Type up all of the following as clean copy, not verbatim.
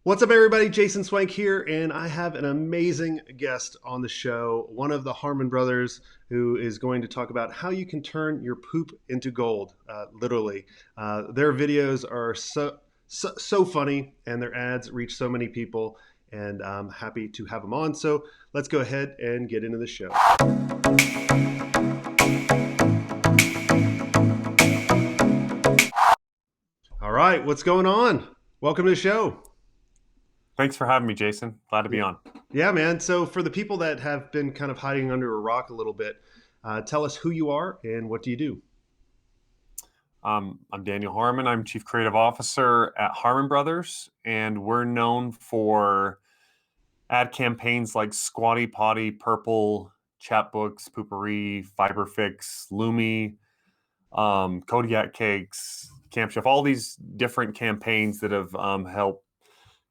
What's up, everybody? Jason Swenk here, and I have an amazing guest on the show, one of the Harmon Brothers, who is going to talk about how you can turn your poop into gold, literally. Their videos are so funny, and their ads reach so many people, and I'm happy to have them on. So let's go ahead and get into the show. All right, what's going on? Welcome to the show. Thanks for having me, Jason. Glad to be Yeah. on. Yeah, man. So, for the people that have been kind of hiding under a rock a little bit, tell us who you are and what do you do? I'm Daniel Harmon. I'm Chief Creative Officer at Harmon Brothers, and we're known for ad campaigns like Squatty Potty, Purple, Chapbooks, Poopery, Fiberfix, Lumi, Kodiak Cakes, Camp Chef, all these different campaigns that have helped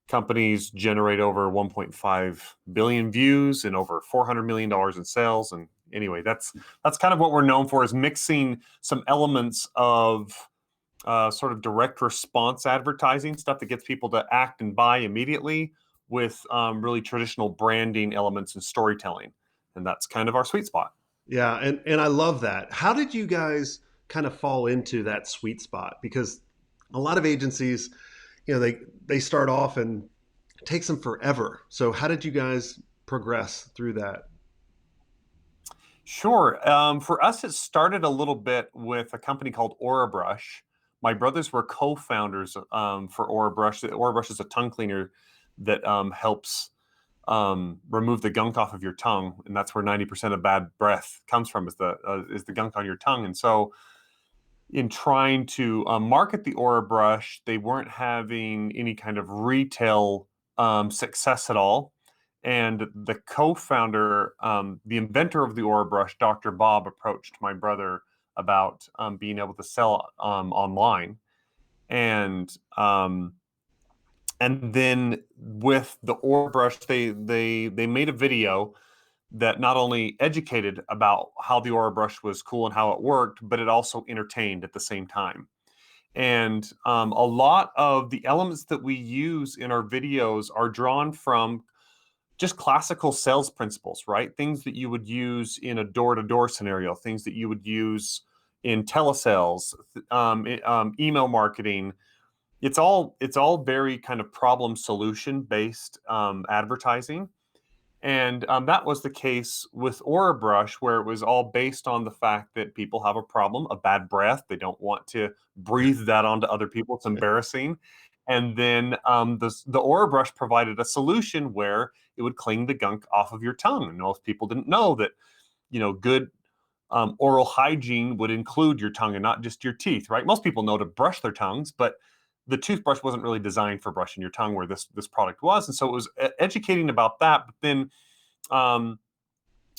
companies generate over 1.5 billion views and over $400 million in sales. And anyway, that's kind of what we're known for, is mixing some elements of sort of direct response advertising, stuff that gets people to act and buy immediately, with really traditional branding elements and storytelling. And that's kind of our sweet spot. Yeah, and I love that. How did you guys kind of fall into that sweet spot? Because a lot of agencies, they start off and it takes them forever. So, how did you guys progress through that? Sure. For us, it started a little bit with a company called Aura Brush. My brothers were co-founders for Aura Brush. Aura Brush is a tongue cleaner that helps remove the gunk off of your tongue, and that's where 90% of bad breath comes from, is the gunk on your tongue. And so, in trying to market the Aura Brush, they weren't having any kind of retail success at all. And the co-founder, the inventor of the Aura Brush, Dr. Bob, approached my brother about being able to sell online. And and then with the Aura Brush, they made a video that not only educated about how the Aura Brush was cool and how it worked, but it also entertained at the same time. And a lot of the elements that we use in our videos are drawn from just classical sales principles, right? Things that you would use in a door-to-door scenario, things that you would use in telesales, email marketing. It's all very kind of problem solution based advertising. And that was the case with Aura Brush, where it was all based on the fact that people have a problem, a bad breath. They don't want to breathe that onto other people. It's embarrassing. And then the Aura Brush provided a solution where it would clean the gunk off of your tongue. And most people didn't know that, good oral hygiene would include your tongue and not just your teeth, right? Most people know to brush their tongues, but the toothbrush wasn't really designed for brushing your tongue, where this product was. And so it was educating about that, um,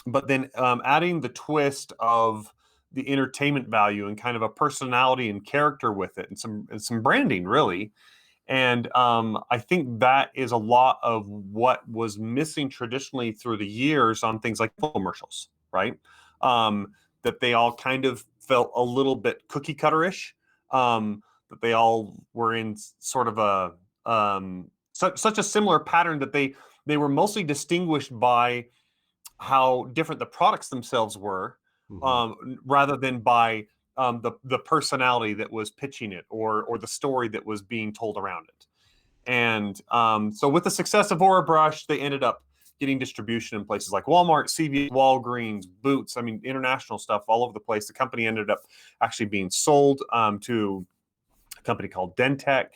adding the twist of the entertainment value and kind of a personality and character with it, and some branding, really. And I think that is a lot of what was missing traditionally through the years on things like commercials, right? That they all kind of felt a little bit cookie cutterish. That they all were in sort of such a similar pattern, that they were mostly distinguished by how different the products themselves were, Hmm. rather than by the personality that was pitching it, or the story that was being told around it. And so, with the success of Aura Brush, they ended up getting distribution in places like Walmart, CVS, Walgreens, Boots. I mean, international stuff all over the place. The company ended up actually being sold to a company called Dentech.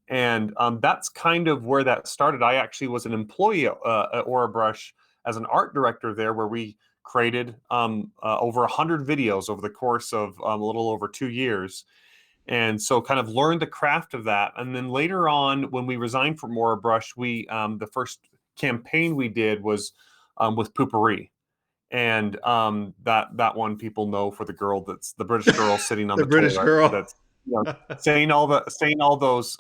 And that's kind of where that started. I actually was an employee at Aura Brush as an art director there, where we created over 100 videos over the course of a little over 2 years. And so kind of learned the craft of that. And then later on, when we resigned from Aura Brush, we the first campaign we did was with Poopery. And that one people know for the girl, that's the British girl sitting on The the British toilet, girl. that's saying all those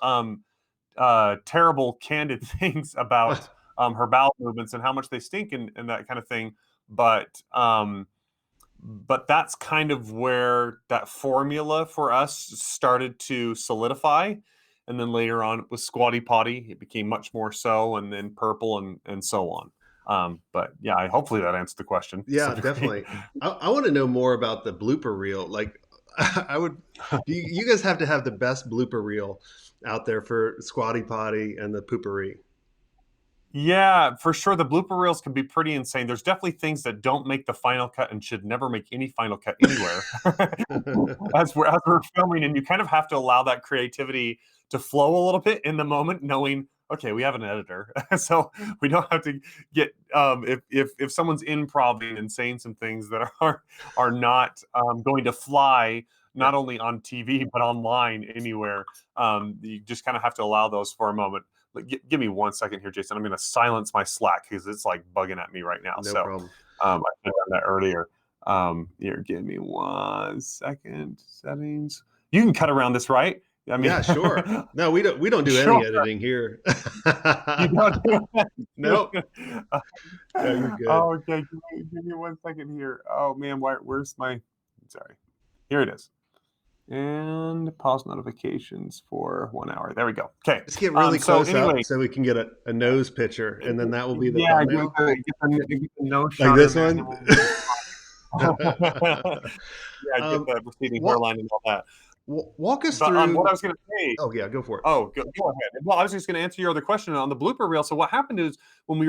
terrible, candid things about her bowel movements and how much they stink, and that kind of thing. But but that's kind of where that formula for us started to solidify. and then later on it was Squatty Potty. It became much more so, and then purple, and so on. But yeah, hopefully that answered the question to Yeah, some degree. definitely. I want to know more about the blooper reel. Like, I would, you guys have to have the best blooper reel out there for Squatty Potty and the Poopery. Yeah, for sure. The blooper reels can be pretty insane. There's definitely things that don't make the final cut and should never make any final cut anywhere as we're filming, and you kind of have to allow that creativity to flow a little bit in the moment, knowing okay, we have an editor, so we don't have to get if someone's improving and saying some things that are not going to fly Yeah, not only on TV but online anywhere. You just kind of have to allow those for a moment. Like, give me 1 second here, Jason. I'm going to silence my Slack because it's like bugging at me right now. no So problem. I should have done that earlier. Here, give me 1 second. Settings. You can cut around this, right? I mean, Yeah, sure. No, we don't do sure. any editing here. You don't do Nope. that. No, you're good. Oh, okay. Give me 1 second here. Oh man, where's my? Sorry. Here it is. And pause notifications for 1 hour. There we go. Okay. Just get really So close up anyway, so we can get a nose picture, and then that will be the yeah, thumbnail, get the nose like shot this in there, and then one. we'll be just fine. Yeah, get um, the receding walk hairline and all that. walk us But what I through. was going to say. Oh yeah, go for it. Oh, go ahead. Well, I was just going to answer your other question on the blooper reel. So what happened is when we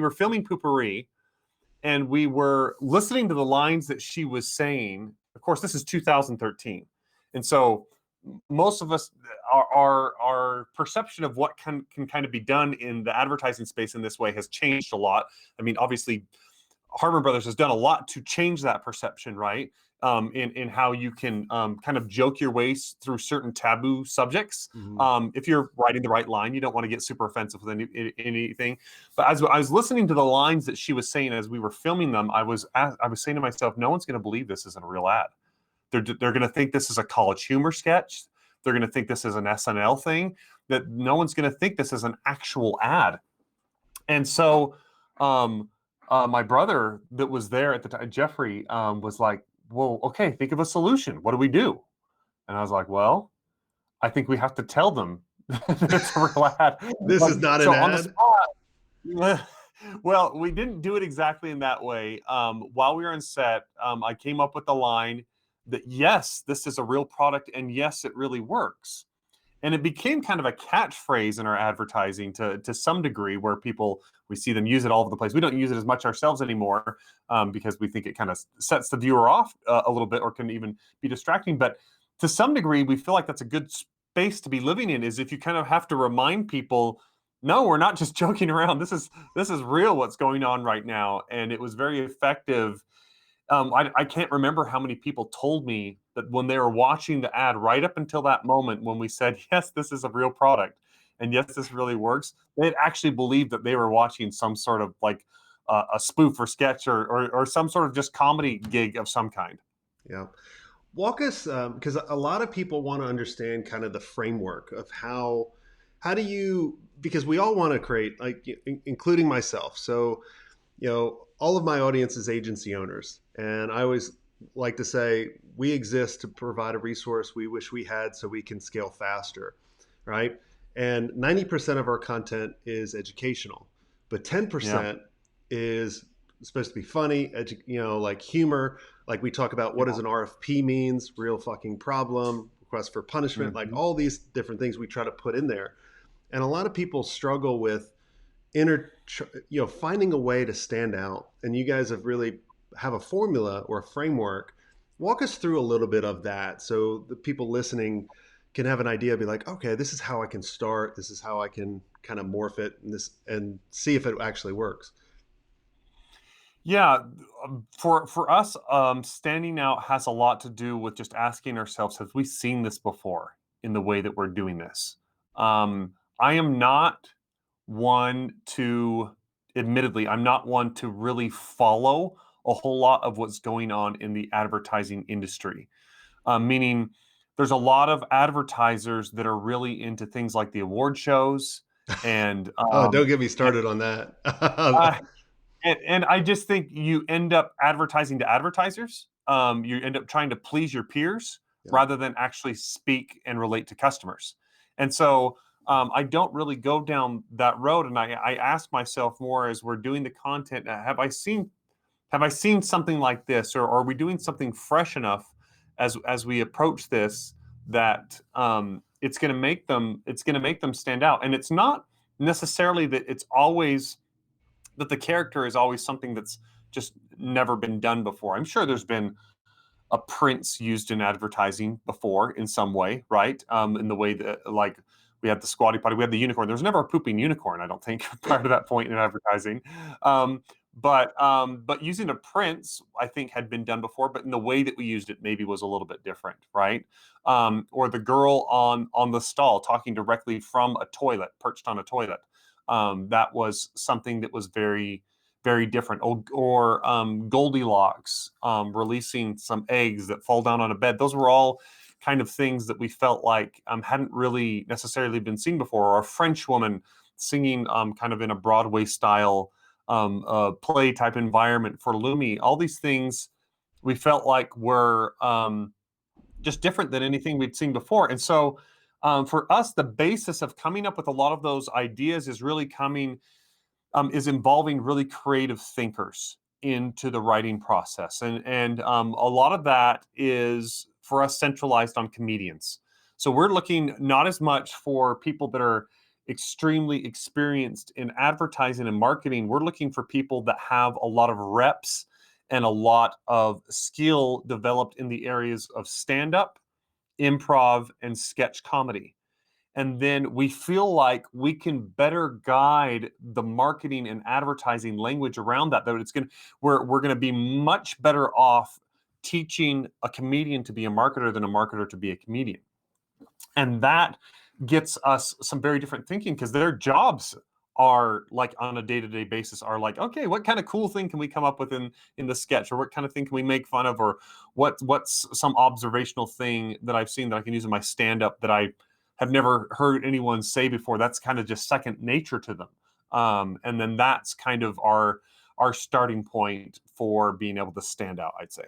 were filming Poopery, and we were listening to the lines that she was saying. Of course, this is 2013, and so most of us, our perception of what can kind of be done in the advertising space in this way has changed a lot. I mean, obviously, Harmon Brothers has done a lot to change that perception, right? In how you can kind of joke your way through certain taboo subjects. Mhm. If you're writing the right line, you don't want to get super offensive with anything. But as I was listening to the lines that she was saying as we were filming them, I was saying to myself, no one's going to believe this isn't a real ad. They're going to think this is a College Humor sketch. They're going to think this is an SNL thing. That no one's going to think this is an actual ad. And so, my brother that was there at the time, Jeffrey, was like, "Well, okay, think of a solution. What do we do?" And I was like, "Well, I think we have to tell them that it's a real ad." This Like, is not an so on the ad. spot. Well, we didn't do it exactly in that way. While we were on set, I came up with the line that yes, this is a real product, and yes, it really works. And it became kind of a catchphrase in our advertising to some degree, where we see them use it all over the place. We don't use it as much ourselves anymore because we think it kind of sets the viewer off a little bit, or can even be distracting. But to some degree, we feel like that's a good space to be living in. Is if you kind of have to remind people, no, we're not just joking around. This is real. What's going on right now, and it was very effective. I can't remember how many people told me that when they were watching the ad right up until that moment when we said, yes, this is a real product, and yes, this really works, they had actually believed that they were watching some sort of like a spoof or sketch, or some sort of just comedy gig of some kind. Yeah. Walk us, because a lot of people want to understand kind of the framework of how do you, because we all want to create, like, including myself. So, all of my audience is agency owners, and I always like to say we exist to provide a resource we wish we had so we can scale faster, right? And 90% of our content is educational, but Yeah. 10% is supposed to be funny, like humor. Like we talk about what Yeah. does an RFP means, real fucking problem, request for punishment, like Hmm. all these different things we try to put in there. And a lot of people struggle with inner, finding a way to stand out. And you guys have really have a formula or a framework. Walk us through a little bit of that so the people listening can have an idea, be like, okay, this is how I can start, this is how I can kind of morph it, and see if it actually works. Yeah, for us, standing out has a lot to do with just asking ourselves, have we seen this before in the way that we're doing this? I am not one to, admittedly, I'm not one to really follow a whole lot of what's going on in the advertising industry. Meaning, there's a lot of advertisers that are really into things like the award shows, and Oh, don't get me started on that. uh, and I just think you end up advertising to advertisers. You end up trying to please your peers Yeah. rather than actually speak and relate to customers. And so I don't really go down that road. And I ask myself more as we're doing the content, have I seen something like this, or are we doing something fresh enough as we approach this that it's going to make them stand out. And it's not necessarily that it's always that the character is always something that's just never been done before. I'm sure there's been a prince used in advertising before in some way, right? In the way that, like, we had the squatty potty, we had the unicorn. There was never a pooping unicorn, I don't think, prior to that point in advertising. Um, but using a prince, I think, had been done before, but in the way that we used it maybe was a little bit different, right? Or the girl on the stall talking directly from a toilet, perched on a toilet. That was something that was very different. Or Goldilocks releasing some eggs that fall down on a bed. Those were all kind of things that we felt like hadn't really necessarily been seen before. Or a French woman singing kind of in a Broadway style play type environment for Lumi. All these things we felt like were just different than anything we'd seen before. And so for us, the basis of coming up with a lot of those ideas is really is involving really creative thinkers into the writing process. And a lot of that is for us centralized on comedians. So we're looking not as much for people that are extremely experienced in advertising and marketing. We're looking for people that have a lot of reps and a lot of skill developed in the areas of stand up, improv, and sketch comedy. And then we feel like we can better guide the marketing and advertising language around that. That we're going to be much better off teaching a comedian to be a marketer than a marketer to be a comedian. And that gets us some very different thinking, because their jobs are, like, on a day-to-day basis, are like, okay, what kind of cool thing can we come up with in the sketch, or what kind of thing can we make fun of, or what's some observational thing that I've seen that I can use in my stand-up that I have never heard anyone say before. That's kind of just second nature to them. And then that's kind of our starting point for being able to stand out, I'd say.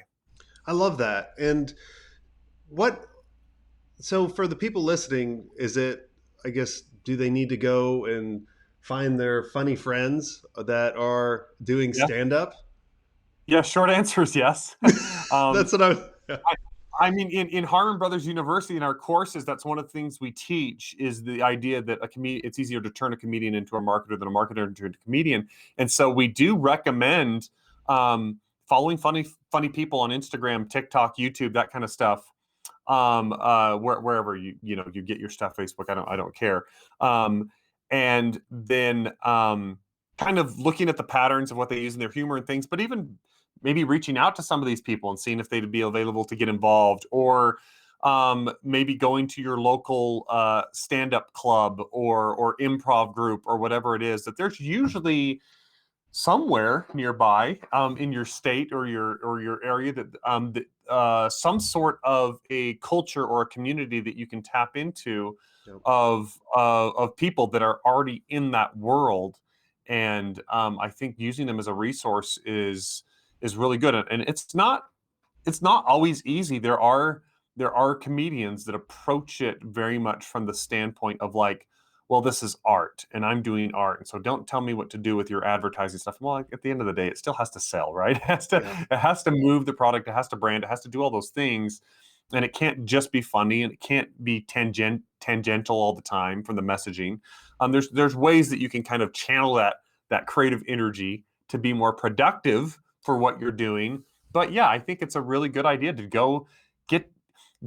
I love that. And what, so for the people listening, is it, I guess, do they need to go and find their funny friends that are doing Yeah. stand up? Yeah. Short answer is yes. um, That's what I was. Yeah. I mean, in Harmon Brothers University, in our courses, that's one of the things we teach, is the idea that it's easier to turn a comedian into a marketer than a marketer into a comedian. And so we do recommend following funny people on Instagram, TikTok, YouTube, that kind of stuff. Wherever you get your stuff, Facebook, I don't care. And then kind of looking at the patterns of what they use in their humor and things, but even maybe reaching out to some of these people and seeing if they'd be available to get involved, or maybe going to your local stand-up club or improv group or whatever it is. That there's usually somewhere nearby in your state or your area that some sort of a culture or a community that you can tap into Yep. of people that are already in that world. And I think using them as a resource is really good. And it's not always easy. There are comedians that approach it very much from the standpoint of, like, well, this is art and I'm doing art, and so don't tell me what to do with your advertising stuff. Well, like, at the end of the day, it still has to sell, right? Yeah. It has to move the product, it has to brand, it has to do all those things. And it can't just be funny, and it can't be tangential all the time from the messaging. There's ways that you can kind of channel that creative energy to be more productive for what you're doing. But yeah, I think it's a really good idea to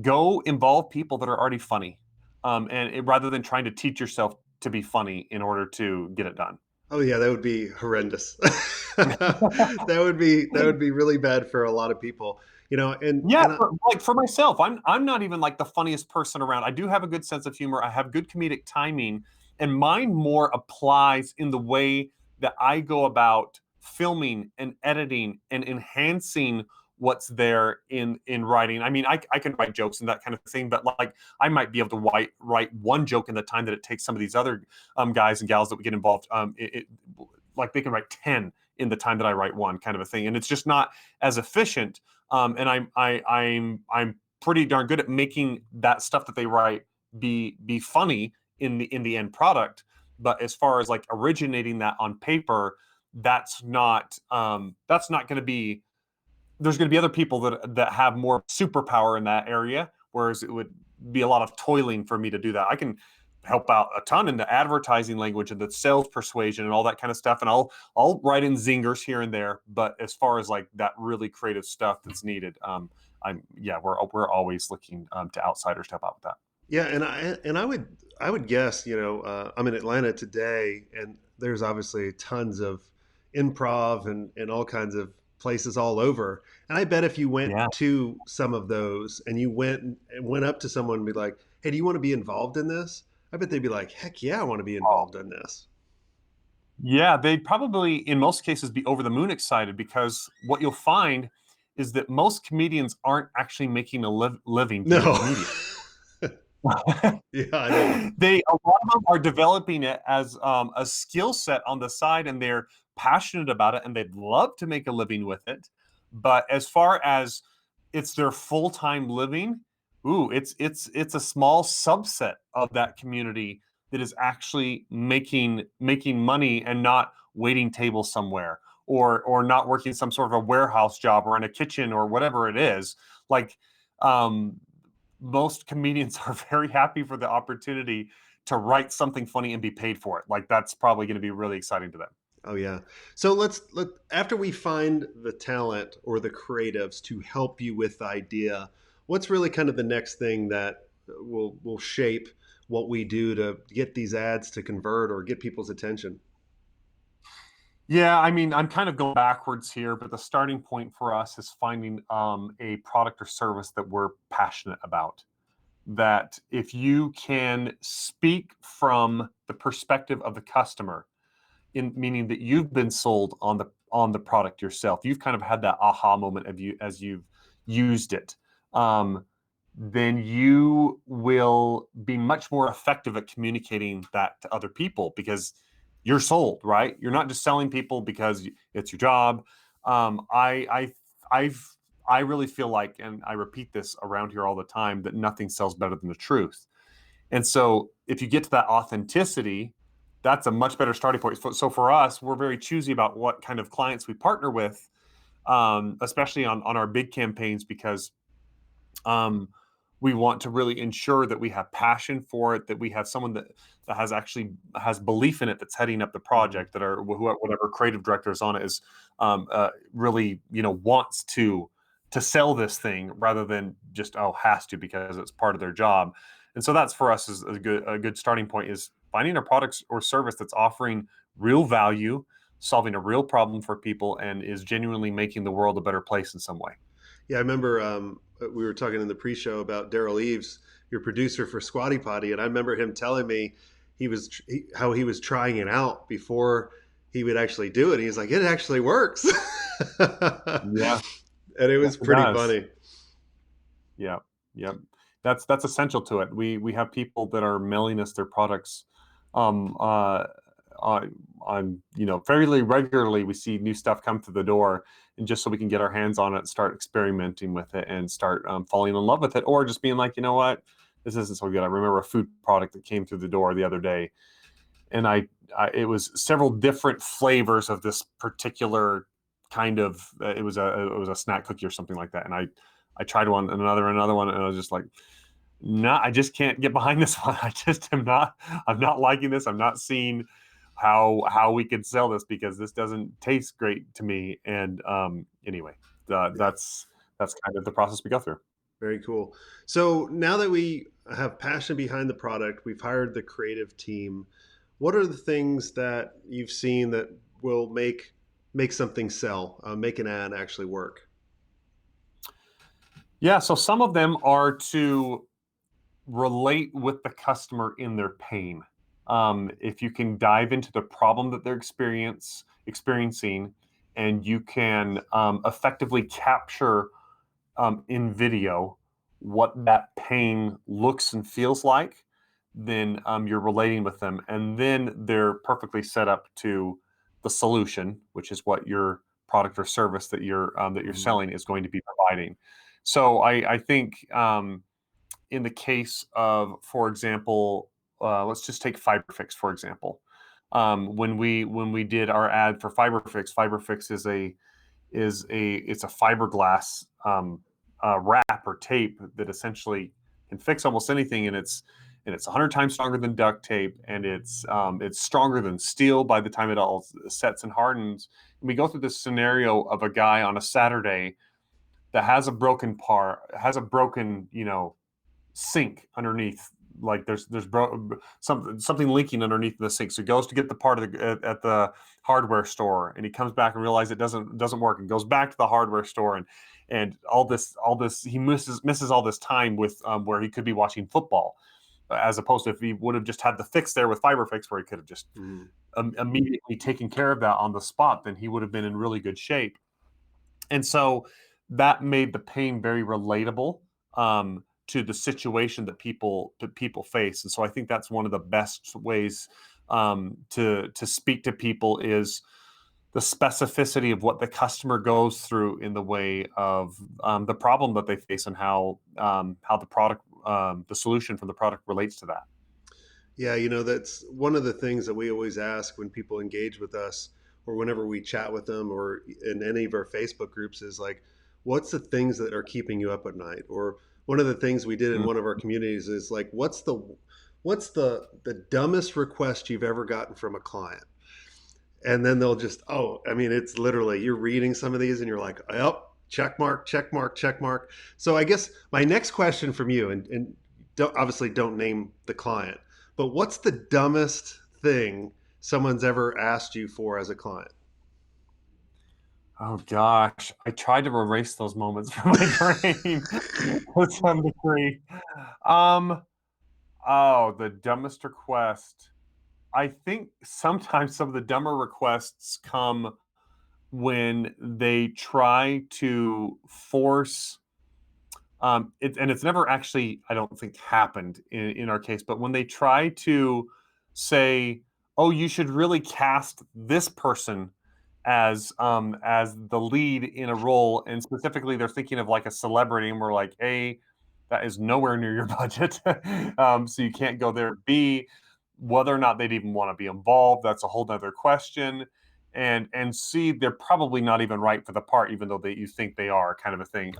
go involve people that are already funny, rather than trying to teach yourself to be funny in order to get it done. Oh yeah, that would be horrendous. That would be really bad for a lot of people. And Yeah, I, like, for myself, I'm not even like the funniest person around. I do have a good sense of humor. I have good comedic timing, and mine more applies in the way that I go about filming and editing and enhancing what's there in writing. I mean, I can write jokes and that kind of thing, but, like, I might be able to write one joke in the time that it takes some of these other guys and gals that we get involved. Like, they can write 10 in the time that I write one, kind of a thing, and it's just not as efficient. And I'm pretty darn good at making that stuff that they write be funny in the end product. But as far as like originating that on paper, that's not going to be, there's going to be other people that have more superpower in that area, whereas it would be a lot of toiling for me to do that. I can help out a ton in the advertising language and the sales persuasion and all that kind of stuff, and I'll write in zingers here and there. But as far as like that really creative stuff that's needed, I'm yeah, we're always looking to outsiders to help out with that. Yeah, and I would guess, I'm in Atlanta today, and there's obviously tons of improv and all kinds of places all over. And I bet if you went Yeah. to some of those and you went up to someone and be like, "Hey, do you want to be involved in this?" I bet they'd be like, "Heck yeah, I want to be involved in this." Yeah, they'd probably, in most cases, be over the moon excited because what you'll find is that most comedians aren't actually making a living being a No. comedian. Yeah, I know. A lot of them are developing it as a skill set on the side, and they're passionate about it, and they'd love to make a living with it. But as far as it's their full time living, ooh, it's a small subset of that community that is actually making money and not waiting tables somewhere or not working some sort of a warehouse job or in a kitchen or whatever it is. Like um, most comedians are very happy for the opportunity to write something funny and be paid for it. Like that's probably going to be really exciting to them. Oh yeah. So let after we find the talent or the creatives to help you with the idea, what's really kind of the next thing that will shape what we do to get these ads to convert or get people's attention? Yeah, I mean, I'm kind of going backwards here, but the starting point for us is finding a product or service that we're passionate about. That if you can speak from the perspective of the customer, in meaning that you've been sold on the product yourself, you've kind of had that aha moment of you as you've used it. Um, then you will be much more effective at communicating that to other people because you're sold, right? You're not just selling people because it's your job. Um, I, I, I've, I really feel like, and I repeat this around here all the time, that nothing sells better than the truth. And so, if you get to that authenticity, that's a much better starting point. So, for us, we're very choosy about what kind of clients we partner with, especially on our big campaigns, because um, we want to really ensure that we have passion for it, that we have someone that has actually has belief in it, that's heading up the Mhm. project, that are whatever creative director is on it is really wants to sell this thing rather than just has to because it's part of their job. And so that's for us is a good starting point is finding a product or service that's offering real value, solving a real problem for people, and is genuinely making the world a better place in some way. Yeah, I remember we were talking in the pre-show about Daryl Eves, your producer for Squatty Potty, and I remember him telling me how he was trying it out before he would actually do it. He's like, it actually works, and Yeah. it Yes, was it pretty does. funny. Yeah, yeah. That's essential to it. We have people that are mailing us their products, um, uh, on fairly regularly. We see new stuff come through the door, and just so we can get our hands on it, start experimenting with it, and start falling in love with it, or just being like, you know what, this isn't so good. I remember a food product that came through the door the other day, and it was several different flavors of this particular kind of it was a snack cookie or something like that, and I tried one and another one, and I was just like, no, I just can't get behind this one. I'm not liking this. I'm not seeing how we could sell this because this doesn't taste great to me. And anyway, Yeah, that's kind of the process we go through. very cool. So now that we have passion behind the product, we've hired the creative team. What are the things that you've seen that will make something sell, make an ad actually work? Yeah, so some of them are to relate with the customer in their pain. If you can dive into the problem that they're experiencing, and you can effectively capture in video what that pain looks and feels like, then you're relating with them, and then they're perfectly set up to the solution, which is what your product or service that you're Mhm. selling is going to be providing. So I think in the case of, for example, let's just take FiberFix for example. When we did our ad for FiberFix, FiberFix it's a fiberglass wrap or tape that essentially can fix almost anything, and it's 100 times stronger than duct tape, and it's stronger than steel by the time it all sets and hardens. And we go through this scenario of a guy on a Saturday that has a broken, sink underneath. Like something leaking underneath the sink. So he goes to get the part of at the hardware store, and he comes back and realizes it doesn't work, and goes back to the hardware store, and all this he misses all this time with where he could be watching football, as opposed to if he would have just had the fix there with FiberFix, where he could have just Mm. immediately taken care of that on the spot, then he would have been in really good shape. And so that made the pain very relatable, to the situation that people face. And so I think that's one of the best ways, to speak to people, is the specificity of what the customer goes through in the way of, the problem that they face, and how the solution for the product relates to that. Yeah, that's one of the things that we always ask when people engage with us or whenever we chat with them or in any of our Facebook groups is like, what's the things that are keeping you up at night? Or one of the things we did in Mm. one of our communities is like, what's the dumbest request you've ever gotten from a client? And then they'll just, oh, I mean, it's literally you're reading some of these and you're like, yep, check mark, check mark, check mark. So I guess my next question from you, and obviously don't name the client, but what's the dumbest thing someone's ever asked you for as a client? Oh gosh, I tried to erase those moments from my brain to some degree. Um, oh, the dumbest request. I think sometimes some of the dumber requests come when they try to force, and it's never actually, I don't think, happened in our case, but when they try to say, "Oh, you should really cast this person as the lead in a role," and specifically they're thinking of like a celebrity, and we're like, A, that is nowhere near your budget, so you can't go there. B, whether or not they'd even want to be involved, that's a whole nother question. And C, they're probably not even right for the part, even though you think they are, kind of a thing.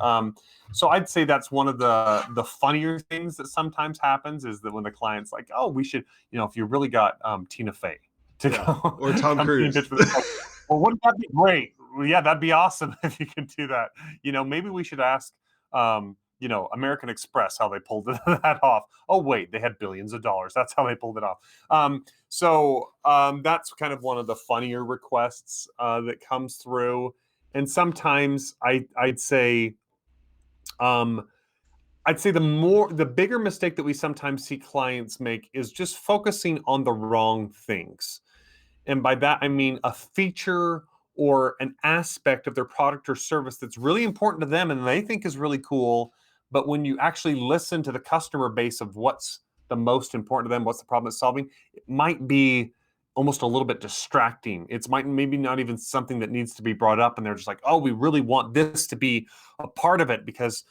So I'd say that's one of the funnier things that sometimes happens, is that when the client's like, "Oh, we should, if you really got Tina Fey to Yeah, go or Tom come be in Cruise. pitch for this," like, well, wouldn't that be great? Well, yeah, that'd be awesome if you could do that. Maybe we should ask, American Express how they pulled that off. Oh, wait, they had billions of dollars. That's how they pulled it off. That's kind of one of the funnier requests that comes through. And sometimes um, I'd say the bigger mistake that we sometimes see clients make is just focusing on the wrong things. And by that, I mean a feature or an aspect of their product or service that's really important to them and they think is really cool. But when you actually listen to the customer base of what's the most important to them, what's the problem it's solving, it might be almost a little bit distracting. It's might maybe not even something that needs to be brought up. And they're just like, oh, we really want this to be a part of it because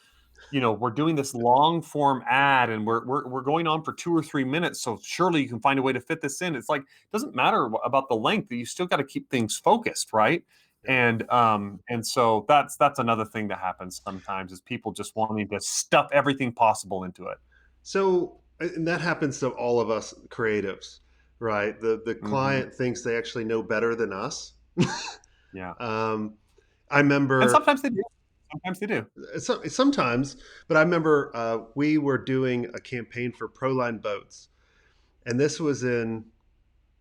we're doing this long form ad and we're going on for 2 or 3 minutes. So surely you can find a way to fit this in. It's like, it doesn't matter about the length. You still got to keep things focused, right? Yeah. And so that's another thing that happens sometimes, is people just wanting to stuff everything possible into it. So, and that happens to all of us creatives, right? The Hmm. client thinks they actually know better than us. Yeah. um, I And remember sometimes they do. Sometimes they do. sometimes, but I remember we were doing a campaign for Proline boats, and this was in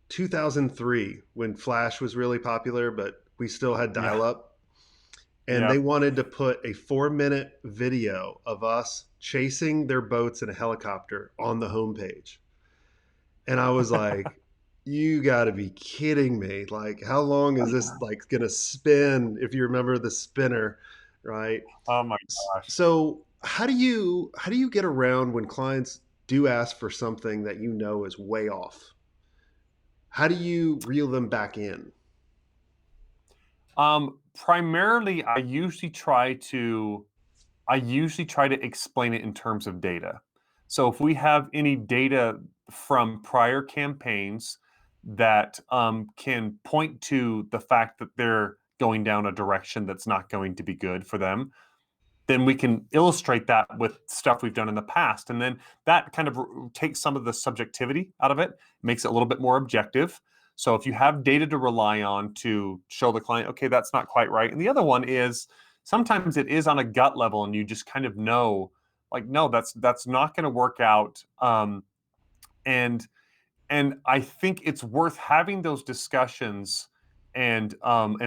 2003 when Flash was really popular, but we still had dial Yeah. up. And they Yep. wanted to put a 4-minute video of us chasing their boats in a helicopter on the homepage. And I was like, you got to be kidding me. Like, how long is this like going to spin if you remember the spinner, right? Oh my gosh. So, how do you get around when clients do ask for something that you know is way off? How do you reel them back in? Primarily, I usually try to explain it in terms of data. So if we have any data from prior campaigns that can point to the fact that they're going down a direction that's not going to be good for them, then we can illustrate that with stuff we've done in the past. And then that kind of takes some of the subjectivity out of it, makes it a little bit more objective. So if you have data to rely on to show the client, okay, that's not quite right. And the other one is sometimes it is on a gut level and you just kind of know, like, no, that's not going to work out. And and I think it's worth having those discussions and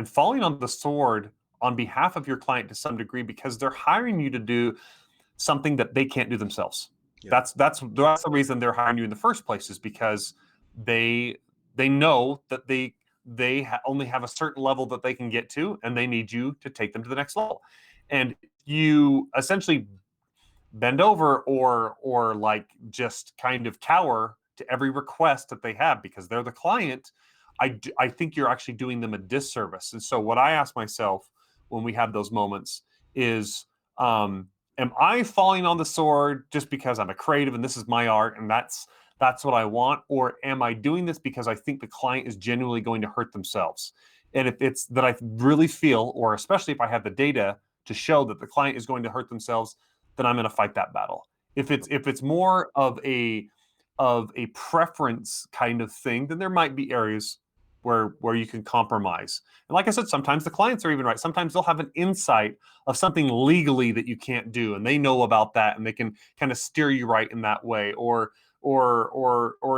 falling on the sword on behalf of your client to some degree because they're hiring you to do something that they can't do themselves. Yeah. That's the reason they're hiring you in the first place is because they they know that only have a certain level that they can get to, and they need you to take them to the next level. And you essentially bend over or like just kind of cower to every request that they have because they're the client. I think you're actually doing them a disservice. And so what I ask myself when we have those moments is, am I falling on the sword just because I'm a creative and this is my art and that's what I want, or am I doing this because I think the client is genuinely going to hurt themselves? And if it's that I really feel, or especially if I have the data to show that the client is going to hurt themselves, then I'm going to fight that battle. If it's more of a preference kind of thing, then there might be areas where you can compromise. And like I said, sometimes the clients are even right. Sometimes they'll have an insight of something legally that you can't do, and they know about that, and they can kind of steer you right in that way, or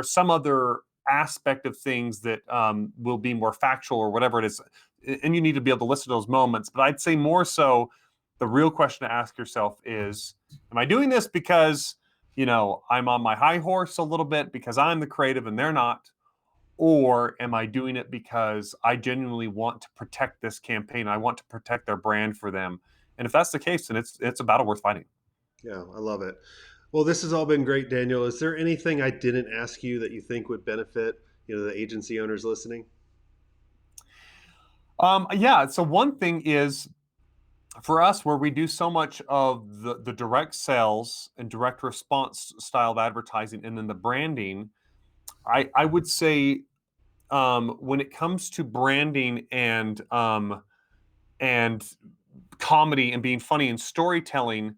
some other aspect of things that will be more factual or whatever it is. And you need to be able to listen to those moments. But I'd say more so, the real question to ask yourself is, am I doing this because I'm on my high horse a little bit because I'm the creative and they're not? Or am I doing it because I genuinely want to protect this campaign? I want to protect their brand for them. And if that's the case, then it's a battle worth fighting. Yeah, I love it. Well, this has all been great, Daniel. Is there anything I didn't ask you that you think would benefit, the agency owners listening? Yeah. So one thing is for us, where we do so much of the direct sales and direct response style of advertising, and then the branding, I would say when it comes to branding and comedy and being funny and storytelling,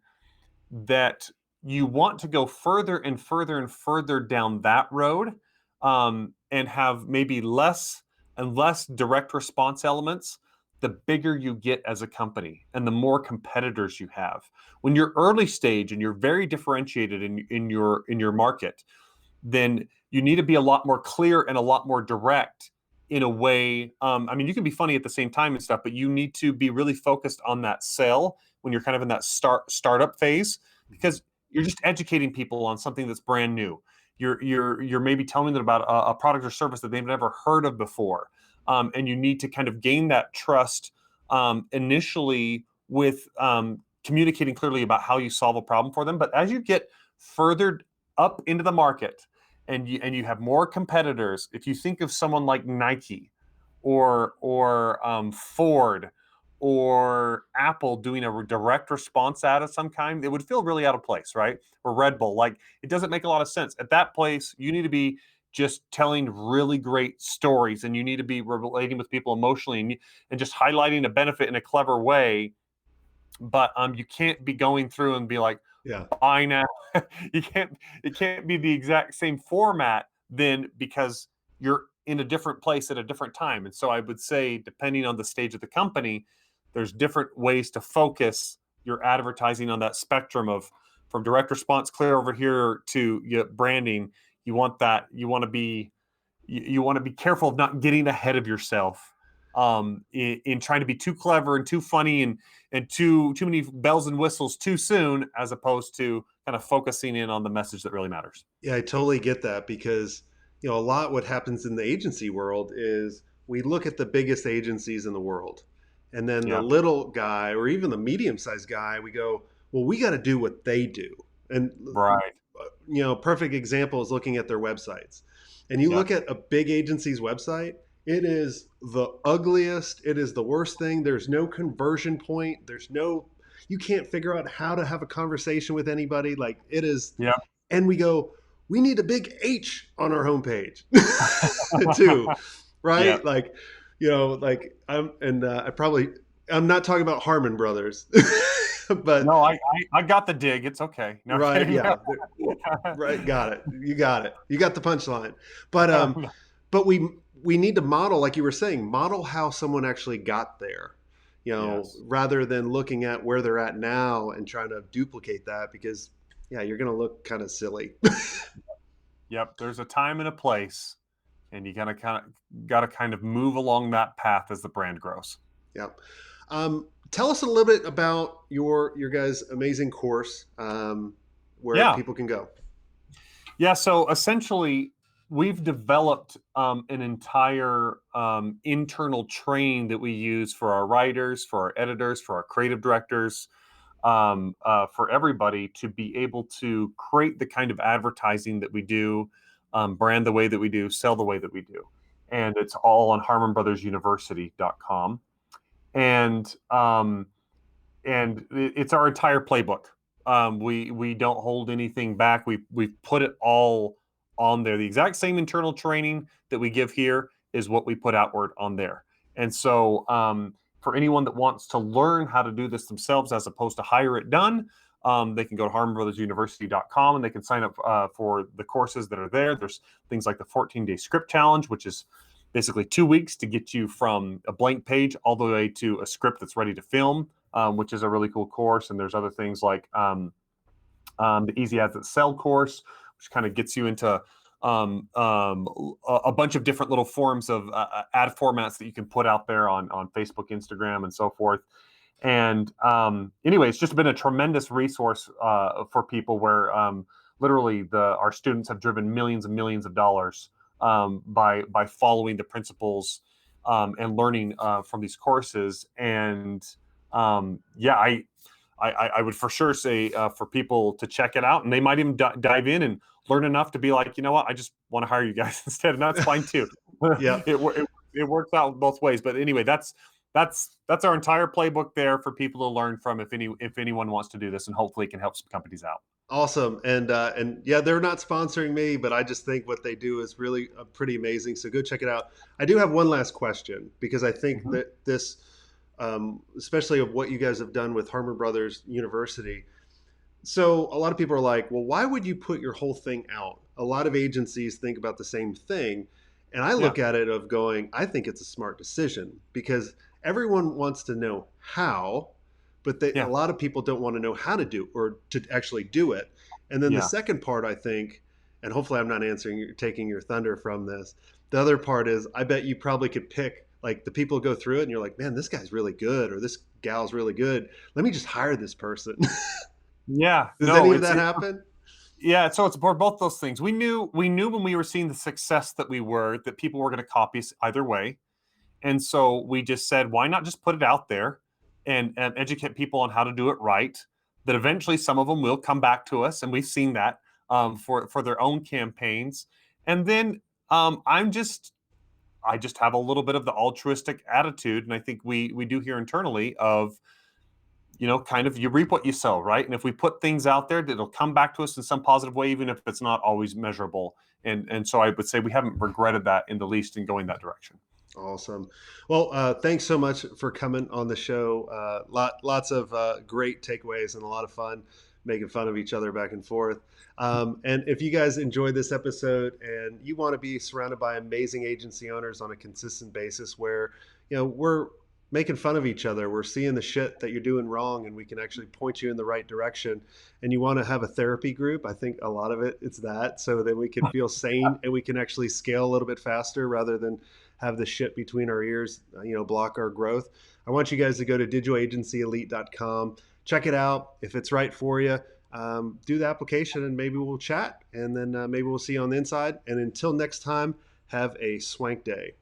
that you want to go further and further and further down that road, and have maybe less and less direct response elements the bigger you get as a company and the more competitors you have. When you're early stage and you're very differentiated in your market, then you need to be a lot more clear and a lot more direct in a way. I mean, you can be funny at the same time and stuff, but you need to be really focused on that sale when you're kind of in that startup phase, because you're just educating people on something that's brand new. You're maybe telling them about a product or service that they've never heard of before, and you need to kind of gain that trust initially with communicating clearly about how you solve a problem for them. But as you get further up into the market and you have more competitors, if you think of someone like Nike or Ford or Apple doing a direct response ad of some kind, it would feel really out of place, right? Or Red Bull, like it doesn't make a lot of sense. At that place, you need to be just telling really great stories, and you need to be relating with people emotionally, and just highlighting a benefit in a clever way. But you can't be going through and be like, Yeah. buy now. you can't It can't be the exact same format then, because you're in a different place at a different time. And so I would say, depending on the stage of the company, there's different ways to focus your advertising on that spectrum of from direct response clear over here to branding. You want to be careful of not getting ahead of yourself in trying to be too clever and too funny and too many bells and whistles too soon, as opposed to kind of focusing in on the message that really matters. Yeah, I totally get that because, a lot what happens in the agency world is we look at the biggest agencies in the world. And then the Yeah. little guy or even the medium sized guy, we go, well, we got to do what they do. And, Right. perfect example is looking at their websites. And you Yeah. look at a big agency's website, it is the ugliest, it is the worst thing. There's no conversion point. You can't figure out how to have a conversation with anybody. Like it is Yeah. and we go, we need a big H on our homepage too, Yeah. right? Like, like I'm not talking about Harmon Brothers, but No, I got the dig. It's okay. No right, kidding. yeah, right, got it. You got it. You got the punchline. But we need to model, like you were saying, model how someone actually got there. Yes. Rather than looking at where they're at now and trying to duplicate that, because yeah, you're going to look kind of silly. Yep. There's a time and a place, and you gotta kind of move along that path as the brand grows. Yeah. Tell us a little bit about your guys' amazing course, where Yeah. people can go. Yeah. So essentially, we've developed an entire internal train that we use for our writers, for our editors, for our creative directors, for everybody to be able to create the kind of advertising that we do, brand the way that we do, sell the way that we do. And it's all on harmonbrothersuniversity.com. And it's our entire playbook. We don't hold anything back. We've put it all on there. The exact same internal training that we give here is what we put outward on there. And so, for anyone that wants to learn how to do this themselves as opposed to hire it done, they can go to harmonbrothersuniversity.com and they can sign up for the courses that are there. There's things like the 14-day script challenge, which is basically 2 weeks to get you from a blank page all the way to a script that's ready to film, which is a really cool course. And there's other things like the Easy Ads That Sell course, which kind of gets you into a bunch of different little forms of ad formats that you can put out there on Facebook, Instagram, and so forth. And anyway, it's just been a tremendous resource for people where literally our students have driven millions and millions of dollars by following the principles and learning from these courses. And yeah, I would for sure say for people to check it out, and they might even dive in and learn enough to be like, you know what, I just want to hire you guys instead, and that's fine too. Yeah. It works out both ways. But anyway, that's our entire playbook there for people to learn from if anyone wants to do this, and hopefully it can help some companies out. Awesome. And yeah, they're not sponsoring me, but I just think what they do is really pretty amazing. So go check it out. I do have one last question, because I think Mm-hmm. that this, especially of what you guys have done with Harmon Brothers University. So a lot of people are like, well, why would you put your whole thing out? A lot of agencies think about the same thing. And I Yeah, look at it of going, I think it's a smart decision, because everyone wants to know how, but a yeah, lot of people don't want to know how to do or to actually do it. And then the yeah, second part, I think, and hopefully I'm not taking your thunder from this. The other part is, I bet you probably could pick, like, the people go through it and you're like, man, this guy's really good, or this gal's really good. Let me just hire this person. yeah. Does No, any of that happen? yeah. So it's for both those things. We knew when we were seeing the success that people were going to copy us either way. And so we just said, why not just put it out there and educate people on how to do it right? That eventually some of them will come back to us, and we've seen that for their own campaigns. And then I just have a little bit of the altruistic attitude, and I think we do here internally of, kind of, you reap what you sow, right? And if we put things out there, it'll come back to us in some positive way, even if it's not always measurable. And so I would say we haven't regretted that in the least in going that direction. Awesome. Well, thanks so much for coming on the show. Lots of great takeaways and a lot of fun making fun of each other back and forth. And if you guys enjoyed this episode and you want to be surrounded by amazing agency owners on a consistent basis, where we're making fun of each other, we're seeing the shit that you're doing wrong, and we can actually point you in the right direction. And you want to have a therapy group, I think a lot of it's that, so that we can feel sane and we can actually scale a little bit faster rather than have the shit between our ears, block our growth. I want you guys to go to digitalagencyelite.com, check it out. If it's right for you, do the application, and maybe we'll chat, and then maybe we'll see you on the inside. And until next time, have a swank day.